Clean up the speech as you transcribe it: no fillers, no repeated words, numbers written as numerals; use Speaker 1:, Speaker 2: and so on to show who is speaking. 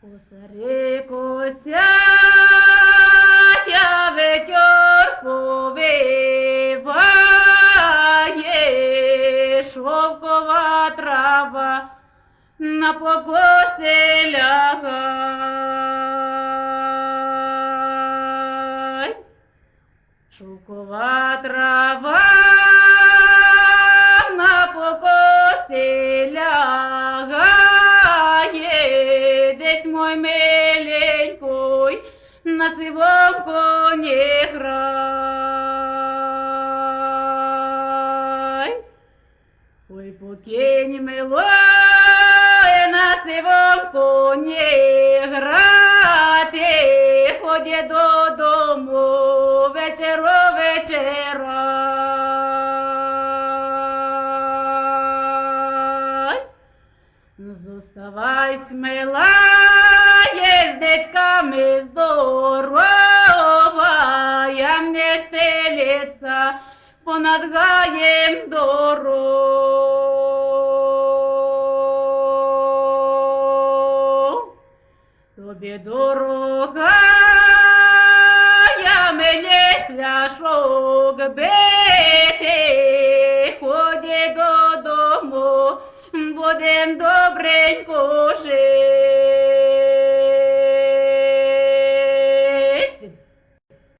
Speaker 1: Косарико сядь, ветер повиває, шовкова трава на покоси лягай. Шовкова трава на покоси лягає, десь мой миленький на сивом коні грай. Ой, покинь, милой, на сивом коні грати, ході додому вечеро-вечерай. Зоставай смела, є з дітками здорова, я не стелиться понад гаєм дорог. Тобі дорога, я мені шляшок бити, ході додому, будем добренько жити.